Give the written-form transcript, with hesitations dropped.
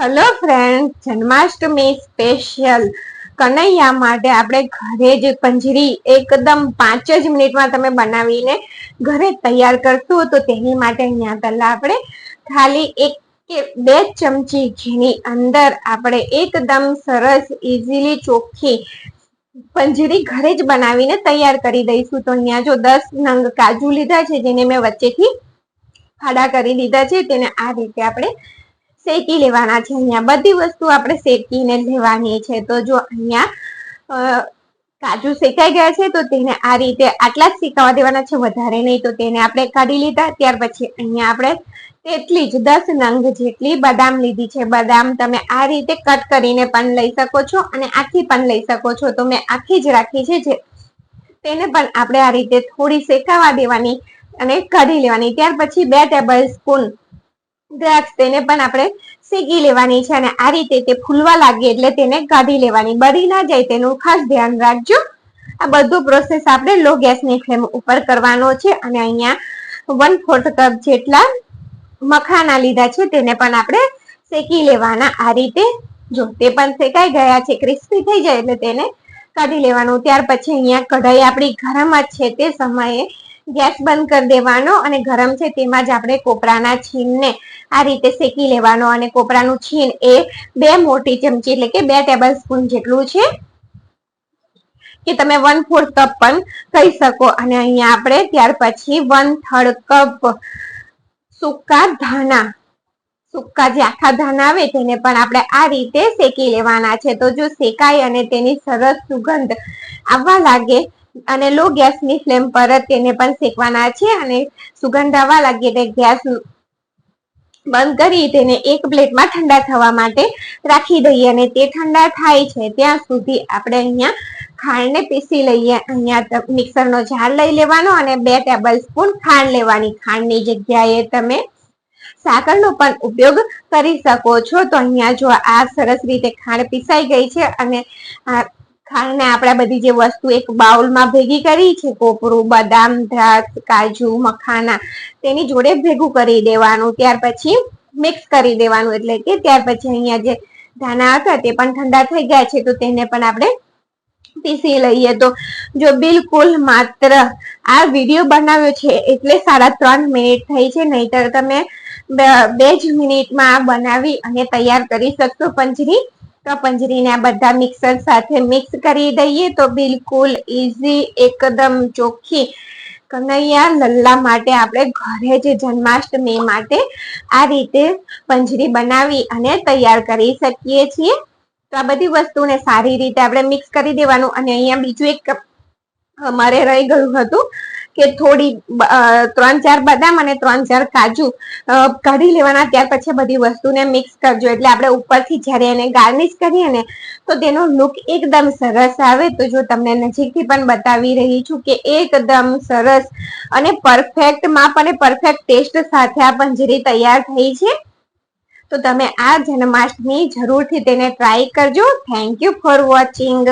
Hello friend, Janmashtami special Kanaiya માટે આપણે ઘરે જ પંજરી એકદમ 5 જ મિનિટમાં તમે બનાવીને ઘરે તૈયાર કરશો તો તેની માટે અહીંયા પહેલા આપણે ખાલી 1 કે 2 ચમચી ઘીની અંદર આપણે એકદમ સરસ ઇઝીલી ચોખ્ખી પંજરી ઘરે જ બનાવીને તૈયાર કરી દઈશું। તો અહીંયા જો 10 નંગ કાજુ લીધા છે, જેને મેં વચ્ચેથી ખાડા કરી દીધા છે, તેને આ રીતે આપણે શેકી લેવાના છે। અહીંયા બધી વસ્તુ આપણે શેકીને લેવાની છે। તો જો અહીંયા કાજુ શેકાઈ ગયા છે, તો તેને આ રીતે આટલા જ શેકાવા દેવાના છે, વધારે નહીં। તો તેને આપણે કાઢી લીધા। ત્યાર પછી અહીંયા આપણે તેટલી જ 10 નંગ જેટલી બદામ લીધી છે। બદામ તમે આ રીતે કટ કરીને પણ લઈ શકો છો અને આખી પણ લઈ શકો છો। તો મેં આખી જ રાખી છે, તેને પણ આપણે આ રીતે થોડી શેકાવા દેવાની અને કાઢી લેવાની। ત્યાર પછી 2 ટેબલ સ્પૂન દ્રાક્ષ, તેને પણ આપણે શેકી લેવાની છે અને આ રીતે તે ફૂલવા લાગે એટલે તેને કાઢી લેવાની, બળી ના જાય તેનું ખાસ ધ્યાન રાખજો। આ બધું પ્રોસેસ આપણે લો ગેસની ફ્લેમ ઉપર કરવાનો છે। અને અહીંયા 1/4 કપ જેટલા મખાના લીધા છે, તેને પણ આપણે શેકી લેવાના આ રીતે। જો તે પણ શેકાઈ ગયા છે, ક્રિસ્પી થઈ જાય એટલે તેને કાઢી લેવાનું। ત્યાર પછી અહીંયા કઢાઈ આપણી ગરમ જ છે, તે સમયે ગેસ બંધ કરી દેવાનો અને ગરમ છે તેમાં જ આપણે કોપરાના છીણને આ રીતે શેકી લેવાનો। અને કોપરાનું છીણ એ 2 મોટી ચમચી એટલે કે 2 ટેબલ સ્પૂન જેટલું છે, કે તમે 1/4 કપ પણ કહી શકો। અને અહીંયા આપણે ત્યાર પછી 1/3 કપ સૂકા ધાણા, સૂકા જે આખા ધાણા આવે તેને પણ આપણે આ રીતે શેકી લેવાના છે। તો જો શેકાય અને તેની સરસ સુગંધ આવવા લાગે અને લો ગેસની ફ્લેમ પર તેને પણ શેકવાના છે અને સુગંધ આવવા લાગે એટલે ગેસ બંધ કરી તેને એક પ્લેટમાં ઠંડા થવા માટે રાખી દઈએ। અને તે ઠંડા થાય છે ત્યાં સુધી આપણે અહીંયા ખાંડને પીસી લઈએ। અહીંયા મિક્સરનો જાર લઈ લેવાનો અને 2 ટેબલ સ્પૂન ખાંડ લેવાની। ખાંડની જગ્યાએ તમે સાકરનો પણ ઉપયોગ કરી શકો છો। તો અહીંયા જો આ સરસ રીતે ખાંડ પીસાઈ ગઈ છે અને ખાંડને આપણે બધી જે વસ્તુ એક બાઉલમાં ભેગી કરી છે, કોપરું, બદામ, દ્રાક્ષ, કાજુ, મખાના, તેની જોડે ભેગું કરી દેવાનું। ત્યાર પછી મિક્સ કરી દેવાનું, એટલે કે ત્યાર પછી અહીંયા જે ધાણા હતા તે પણ ઠંડા થઈ ગયા છે, તો તેને પણ આપણે પીસી લઈએ। તો જો બિલકુલ માત્ર આ વિડીયો બનાવ્યો છે એટલે 3.5 મિનિટ થઈ છે, નહીતર તમે 2 જ મિનિટમાં બનાવી અને તૈયાર કરી શકશો પંજરી। તો પંજરીને આ બધા મિક્સર સાથે મિક્સ કરી દઈએ તો બિલકુલ ઈઝી, એકદમ ચોખ્ખી કનૈયા લલ્લા માટે આપણે ઘરે જ જન્માષ્ટમી માટે આ રીતે પંજરી બનાવી અને તૈયાર કરી શકીએ છીએ। તો આ બધી વસ્તુને સારી રીતે આપણે મિક્સ કરી દેવાનું। અને અહીંયા બીજું એક અમારે રહી ગયું હતું કે થોડી 3-4 બદામ અને 3-4 કાજુ કાઢી લેવાના। ત્યાર પછી બધી વસ્તુને મિક્સ કરજો, એટલે આપણે ઉપરથી જ્યારે એને ગાર્નિશ કરીએ ને તો તેનો લુક એકદમ સરસ આવે। તો જો તમને નજીકથી પણ બતાવી રહી છું કે એકદમ સરસ અને પરફેક્ટ માપ અને પરફેક્ટ ટેસ્ટ સાથે આ પંજરી તૈયાર થઈ છે। તો તમે આ જન્માષ્ટમી જરૂરથી તેને ટ્રાય કરજો। Thank you for watching.